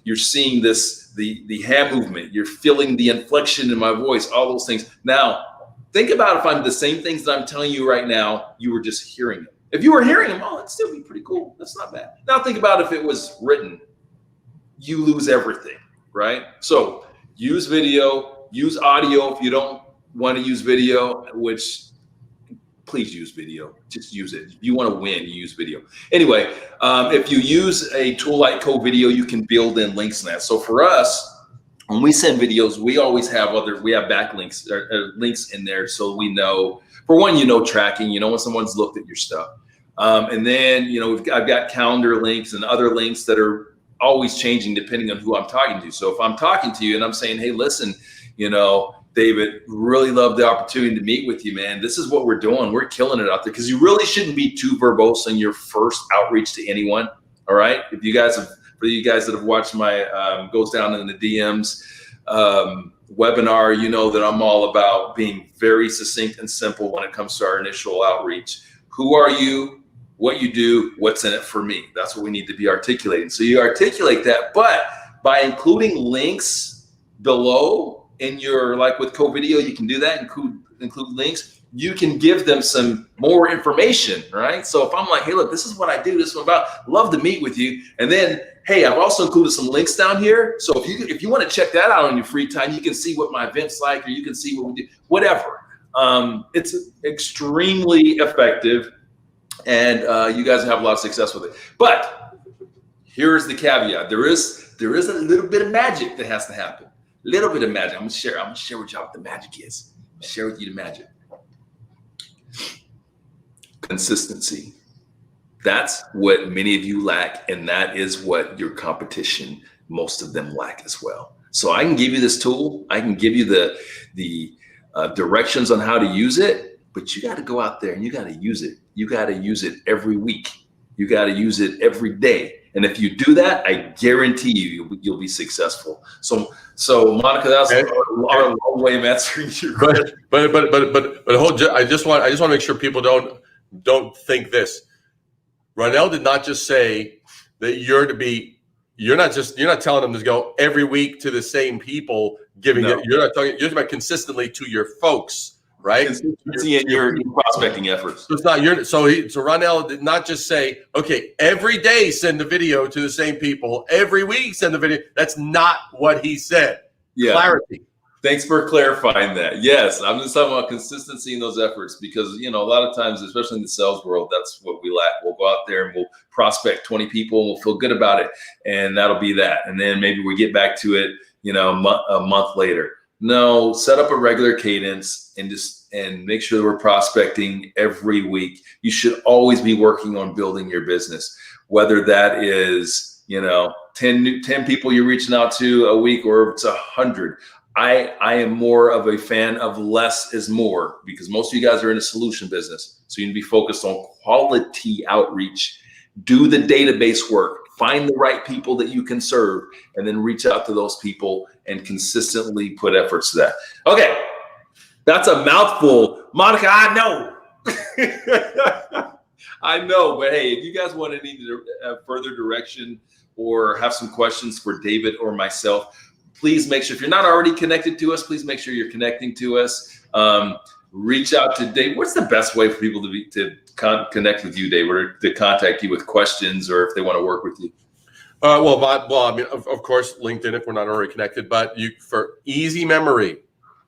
You're seeing the hand movement. You're feeling the inflection in my voice, all those things. Now, think about if I'm the same things that I'm telling you right now, you were just hearing them. If you were hearing them, it'd still be pretty cool. That's not bad. Now think about if it was written. You lose everything, right? So use video, use audio if you don't want to use video, which please use video. Just use it. If you want to win, you use video. Anyway, if you use a tool like Co-Video, you can build in links in that. So for us, when we send videos, we always have backlinks or links in there, so we know, for one, tracking, when someone's looked at your stuff. And then, I've got calendar links and other links that are always changing depending on who I'm talking to. So if I'm talking to you and I'm saying, hey, listen, David, really love the opportunity to meet with you, man. This is what we're doing. We're killing it out there. Because you really shouldn't be too verbose in your first outreach to anyone. All right. For you guys that have watched my Goes Down in the DMs webinar, you know that I'm all about being very succinct and simple when it comes to our initial outreach. Who are you? What you do, what's in it for me. That's what we need to be articulating. So you articulate that, but by including links below in your, like with Co-Video, you can do that, include links. You can give them some more information, right? So if I'm like, hey, look, this is what I do, this is what I'm about, love to meet with you. And then, hey, I've also included some links down here. So if you want to check that out on your free time, you can see what my event's like, or you can see what we do, whatever. It's extremely effective. And you guys have a lot of success with it. But here's the caveat: there is a little bit of magic that has to happen. A little bit of magic. I'm gonna share with y'all what the magic is. I'm gonna share with you the magic. Consistency. That's what many of you lack, and that is what your competition, most of them, lack as well. So I can give you this tool. I can give you the directions on how to use it, but you got to go out there and you got to use it. You got to use it every week. You got to use it every day. And if you do that, I guarantee you'll be successful. So Monica, that's our long way of answering your question. But I just want to make sure people don't think this. Ronnell did not just say that you're not telling them to go every week to the same people giving it. You're talking about consistently to your folks. Right, consistency in your prospecting efforts. So it's not so Ronnell did not just say, okay, every day send a video to the same people, every week send a video. That's not what he said. Yeah. Clarity. Thanks for clarifying that. Yes, I'm just talking about consistency in those efforts, because a lot of times, especially in the sales world, that's what we lack. We'll go out there and we'll prospect 20 people and we'll feel good about it, and that'll be that. And then maybe we get back to it, a month later. No, set up a regular cadence and make sure that we're prospecting every week. You should always be working on building your business, whether that is, 10 people you're reaching out to a week, or it's 100. I am more of a fan of less is more, because most of you guys are in a solution business. So you need to be focused on quality outreach. Do the database work. Find the right people that you can serve, and then reach out to those people and consistently put efforts to that. Okay, that's a mouthful. Monica, I know. I know, but hey, if you guys want any further direction or have some questions for David or myself, please make sure, if you're not already connected to us, please make sure you're connecting to us. Reach out to Dave. What's the best way for people to connect with you, Dave, or to contact you with questions, or if they want to work with you? Well, I mean, of course, LinkedIn if we're not already connected. But for easy memory,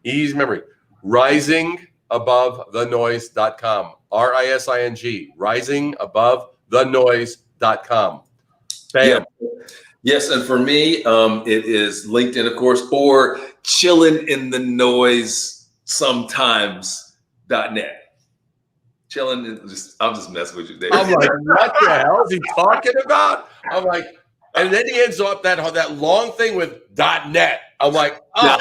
risingabovethenoise.com. RISING. Risingabovethenoise.com. Bam. Yeah. Yes, and for me, it is LinkedIn, of course, or chillinginthenoise.net. I'm just messing with you, Dave. I'm like, what the hell is he talking about? I'm like, and then he ends up that long thing with .net. I'm like, oh.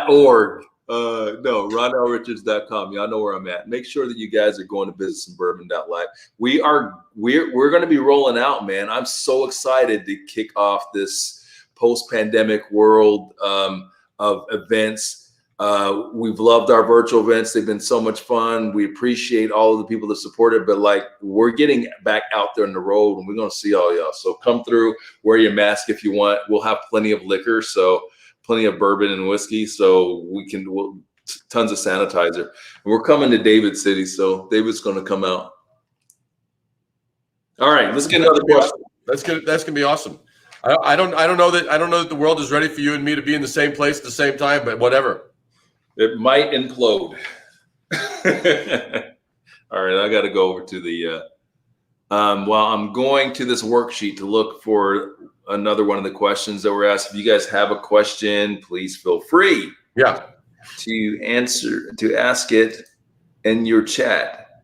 .org. No, RonnellRichards.com. Y'all know where I'm at. Make sure that you guys are going to businessandbourbon.live. We're going to be rolling out, man. I'm so excited to kick off this post-pandemic world of events. We've loved our virtual events. They've been so much fun. We appreciate all of the people that support it, but like, we're getting back out there on the road and we're going to see all y'all. So come through, wear your mask if you want. We'll have plenty of liquor. So plenty of bourbon and whiskey. So tons of sanitizer. And we're coming to David City. So David's going to come out. All right, let's get another question. That's going to be awesome. I don't know that the world is ready for you and me to be in the same place at the same time, but whatever. It might implode. All right, I got to go over to the. I'm going to this worksheet to look for another one of the questions that were asked. If you guys have a question, please feel free. Yeah. To ask it in your chat.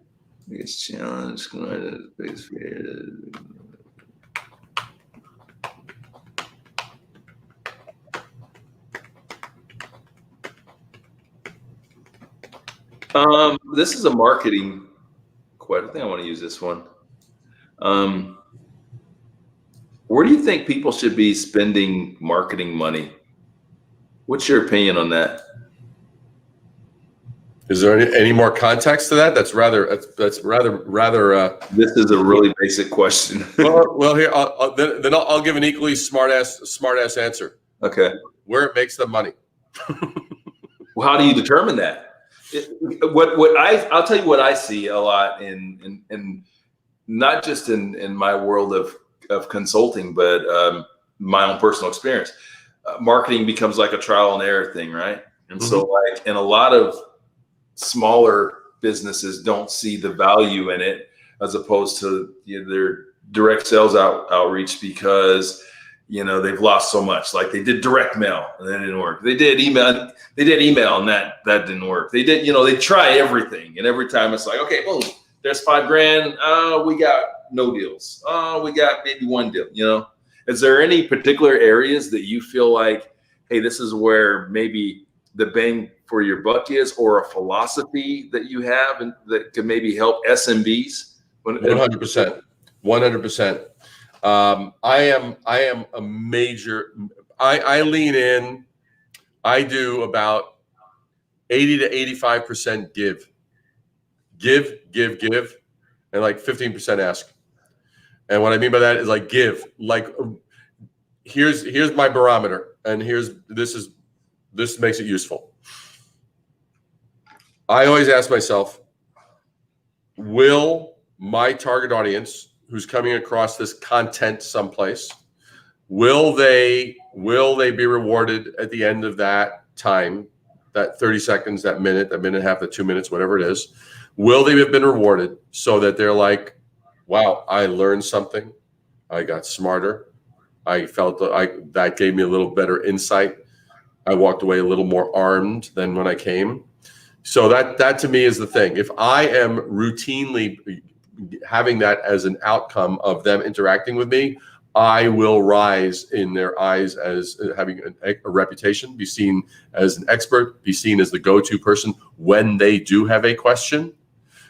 Biggest challenge. This is a marketing question. I think I want to use this one. Where do you think people should be spending marketing money? What's your opinion on that? Is there any more context to that? That's rather. This is a really basic question. well, here I'll give an equally smart ass answer. Okay. Where it makes the money. Well, how do you determine that? I'll tell you what I see a lot in not just in my world of consulting, but my own personal experience. Marketing becomes like a trial and error thing, right? And so, like, in a lot of smaller businesses don't see the value in it, as opposed to their direct sales outreach, because they've lost so much. Like, they did direct mail and that didn't work. They did email and that didn't work. They did, they try everything, and every time it's like, okay, boom, there's $5,000. We got no deals. We got maybe one deal. Is there any particular areas that you feel like, hey, this is where maybe the bang for your buck is, or a philosophy that you have and that could maybe help SMBs? 100%. 100%. I am a major. I lean in. I do about 80 to 85% give, and like 15% ask. And what I mean by that is like give. Like, here's my barometer, and this makes it useful. I always ask myself, will my target audience who's coming across this content someplace, will they be rewarded at the end of that time, that 30 seconds, that minute and a half, that 2 minutes, whatever it is? Will they have been rewarded so that they're like, wow, I learned something, I got smarter, I felt that gave me a little better insight, I walked away a little more armed than when I came? So that to me is the thing. If I am routinely having that as an outcome of them interacting with me, I will rise in their eyes as having a reputation, be seen as an expert, be seen as the go-to person when they do have a question.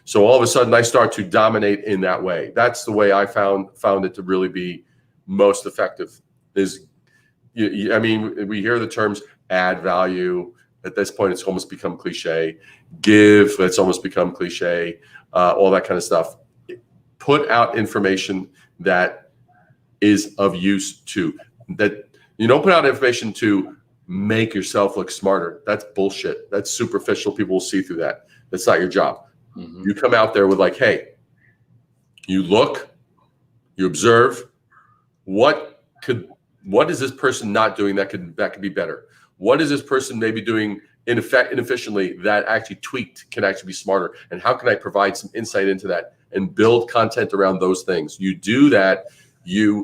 So all of a sudden I start to dominate in that way. That's the way I found it to really be most effective. I mean, we hear the terms add value. At this point, it's almost become cliche. Give, it's almost become cliche. All that kind of stuff. put out information that is of use to that. You don't put out information to make yourself look smarter. That's bullshit. That's superficial. People will see through that. That's not your job. You come out there with like, hey, you look, you observe, what is this person not doing that could be better? What is this person maybe doing inefficiently that actually tweaked can actually be smarter? And how can I provide some insight into that and build content around those things? You do that,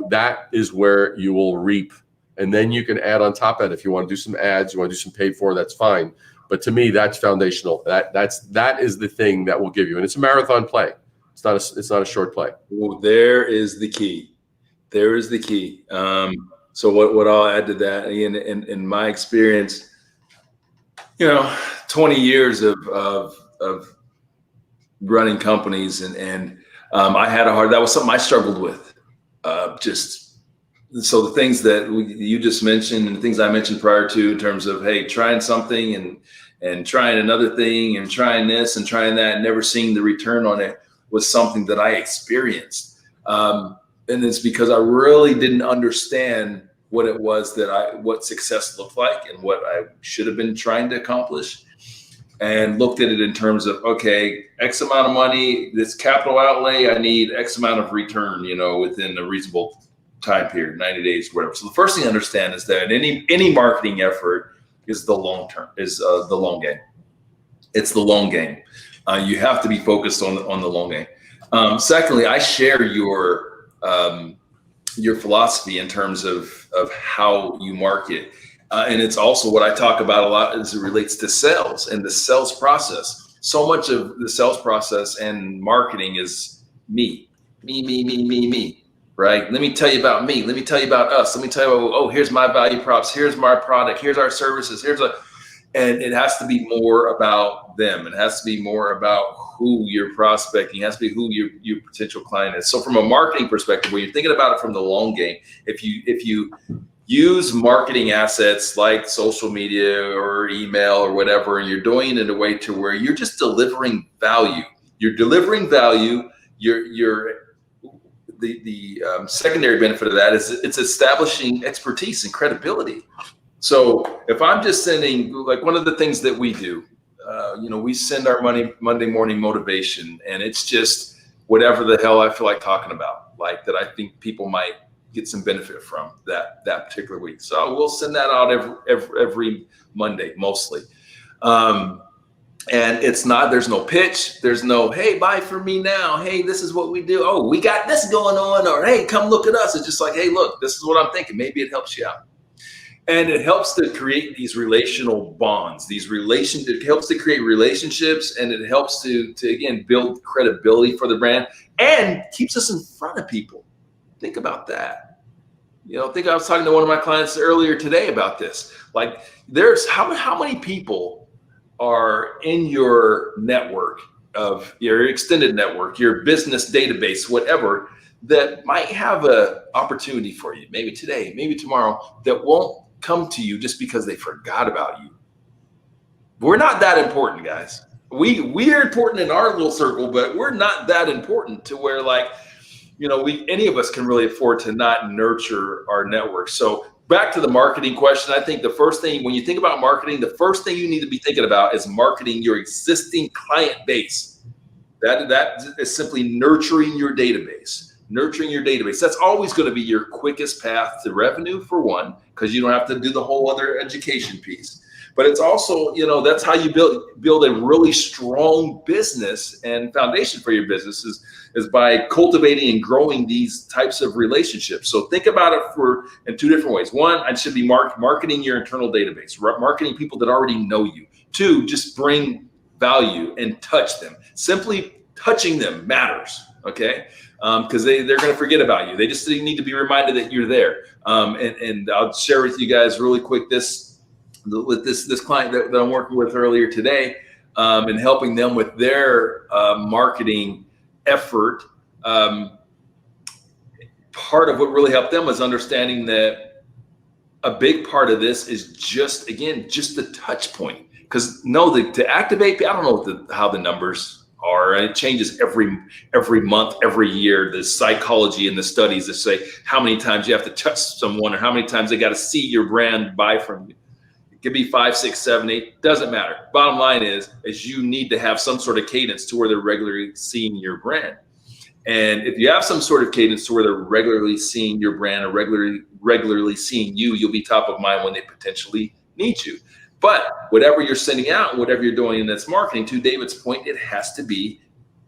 that is where you will reap. And then you can add on top of that. If you want to do some ads, you want to do some paid for, that's fine. But to me, that's foundational. That is the thing that will give you. And it's a marathon play. It's not a short play. Well, there is the key. There is the key. So what I'll add to that, again, in my experience, 20 years of running companies, and I had that was something I struggled with. So the things that you just mentioned and the things I mentioned prior to, in terms of, hey, trying something and trying another thing and trying this and trying that and never seeing the return on it, was something that I experienced. And it's because I really didn't understand what it was what success looked like and what I should have been trying to accomplish, and looked at it in terms of, okay, X amount of money, this capital outlay, I need X amount of return, within a reasonable time period, 90 days, whatever. So the first thing to understand is that any marketing effort is the long term, is the long game. It's the long game. You have to be focused on the long game. Secondly, I share your philosophy in terms of how you market. And it's also what I talk about a lot as it relates to sales and the sales process. So much of the sales process and marketing is me, right? Let me tell you about me. Let me tell you about us. Let me tell you, here's my value props. Here's my product. Here's our services. And it has to be more about them. It has to be more about who you're prospecting. It has to be who your potential client is. So from a marketing perspective, when you're thinking about it from the long game, if you use marketing assets like social media or email or whatever, and you're doing it in a way to where you're just delivering value. You're delivering value. The secondary benefit of that is it's establishing expertise and credibility. So if I'm just sending, like one of the things that we do, we send our Monday morning motivation, and it's just whatever the hell I feel like talking about, like that I think people might get some benefit from that particular week. So we'll send that out every Monday, mostly. And there's no pitch. There's no, hey, buy from me now. Hey, this is what we do. Oh, we got this going on. Or, hey, come look at us. It's just like, hey, look, this is what I'm thinking. Maybe it helps you out. And it helps to create these relational bonds, it helps to create relationships, and it helps to again, build credibility for the brand and keeps us in front of people. Think about that. I was talking to one of my clients earlier today about this. Like, there's how many people are in your network, of your extended network, your business database, whatever, that might have an opportunity for you, maybe today, maybe tomorrow, that won't come to you just because they forgot about you. We're not that important, guys. We are important in our little circle, but we're not that important to where, like, any of us can really afford to not nurture our network. So back to the marketing question, I think the first thing, when you think about marketing, the first thing you need to be thinking about is marketing your existing client base. That is simply nurturing your database. That's always going to be your quickest path to revenue, for one, because you don't have to do the whole other education piece. But it's also, that's how you build a really strong business, and foundation for your business is by cultivating and growing these types of relationships. So think about it in two different ways. One, I should be marketing your internal database, marketing people that already know you. Two, just bring value and touch them. Simply touching them matters, okay? Because they're going to forget about you. They just need to be reminded that you're there. And I'll share with you guys really quick this client that I'm working with earlier today, and helping them with their marketing effort. Part of what really helped them was understanding that a big part of this is just the touch point. Because to activate, I don't know how the numbers are, and it changes every month, every year. The psychology and the studies that say how many times you have to touch someone or how many times they got to see your brand buy from you. It could be 5, 6, 7, 8, doesn't matter. Bottom line is you need to have some sort of cadence to where they're regularly seeing your brand. And if you have some sort of cadence to where they're regularly seeing your brand or regularly seeing you, you'll be top of mind when they potentially need you. But whatever you're sending out, whatever you're doing in this marketing, to David's point, it has to be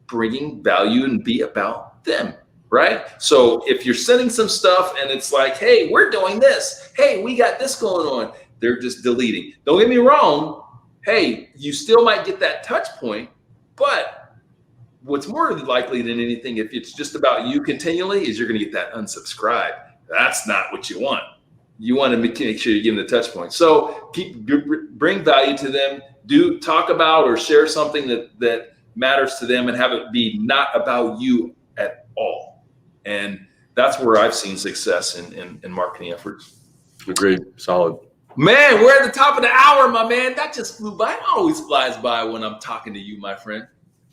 bringing value and be about them, right? So if you're sending some stuff and it's like, hey, we're doing this. Hey, we got this going on. They're just deleting. Don't get me wrong. Hey, you still might get that touch point, but what's more likely than anything, if it's just about you continually, is you're going to get that unsubscribe. That's not what you want. You want to make sure you give them the touch point. So bring value to them. Do talk about or share something that matters to them, and have it be not about you at all. And that's where I've seen success in marketing efforts. Agreed. Solid. Man, we're at the top of the hour, my man. That just flew by. It always flies by when I'm talking to you, my friend.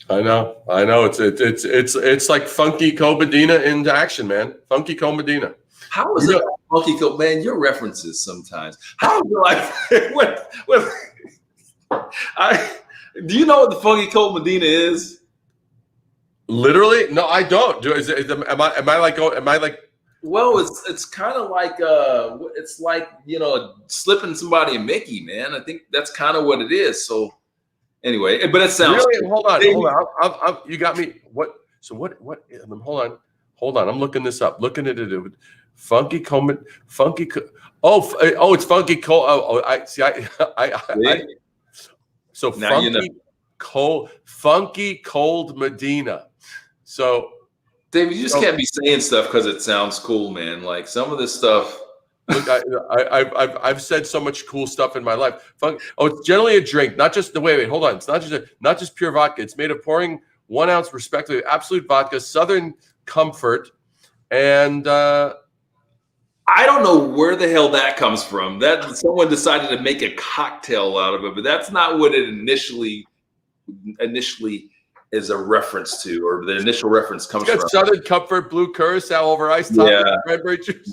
I know. It's like Funky Co-Medina into action, man. Funky Co-Medina. How is it, Funky Co? Man, your references sometimes. How is it like? Do you know what the Funky Co-Medina is? Literally, no, I don't. Am I like? Well, it's kind of like it's like, you know, slipping somebody a Mickey, man. I think that's kind of what it is. So anyway, but it sounds really. Hold on. You got me. What? So what? Hold on. I'm looking this up. Looking at it. Funky Co. Oh, it's Funky Co. I see. So now Funky, you know. Funky Cold Medina. So, David, you just can't be saying stuff because it sounds cool, man. Like some of this stuff. Look, I've said so much cool stuff in my life. It's generally a drink, not just the wait. Hold on. It's not just pure vodka. It's made of pouring 1 ounce, respectively, absolute vodka, Southern Comfort, and I don't know where the hell that comes from. That someone decided to make a cocktail out of it, but that's not what it initially is a reference to, or the initial reference comes from. Southern Comfort, blue curacao over ice, cranberry juice.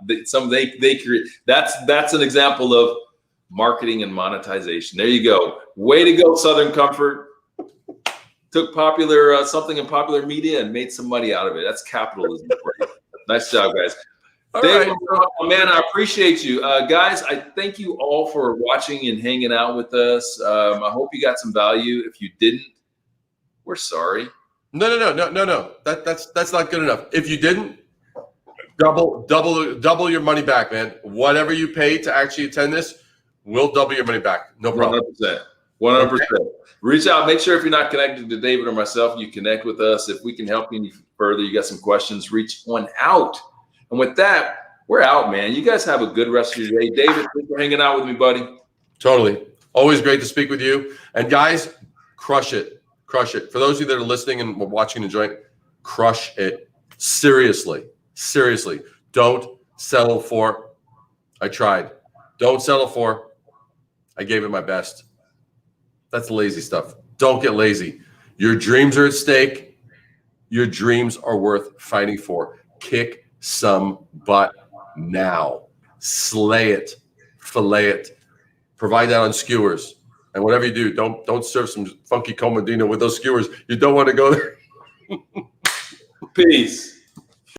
They create. That's an example of marketing and monetization. There you go. Way to go, Southern Comfort. Took something in popular media and made some money out of it. That's capitalism for you. Nice job, guys. Dave, man, I appreciate you. Guys, I thank you all for watching and hanging out with us. I hope you got some value. If you didn't, we're sorry. No. That's not good enough. If you didn't, double your money back, man. Whatever you pay to actually attend this, we'll double your money back. No problem. 100%. Okay. Reach out. Make sure if you're not connected to David or myself, you connect with us. If we can help you any further, you got some questions, reach one out. And with that, we're out, man. You guys have a good rest of your day. David, thanks for hanging out with me, buddy. Totally. Always great to speak with you. And guys, crush it. Crush it. For those of you that are listening and watching and enjoying, crush it. Seriously. Don't settle for, I tried. Don't settle for, I gave it my best. That's lazy stuff. Don't get lazy. Your dreams are at stake. Your dreams are worth fighting for. Kick some butt now. Slay it. Fillet it. Provide that on skewers. And whatever you do, don't serve some Funky Co-Medina with those skewers. You don't want to go there. Peace.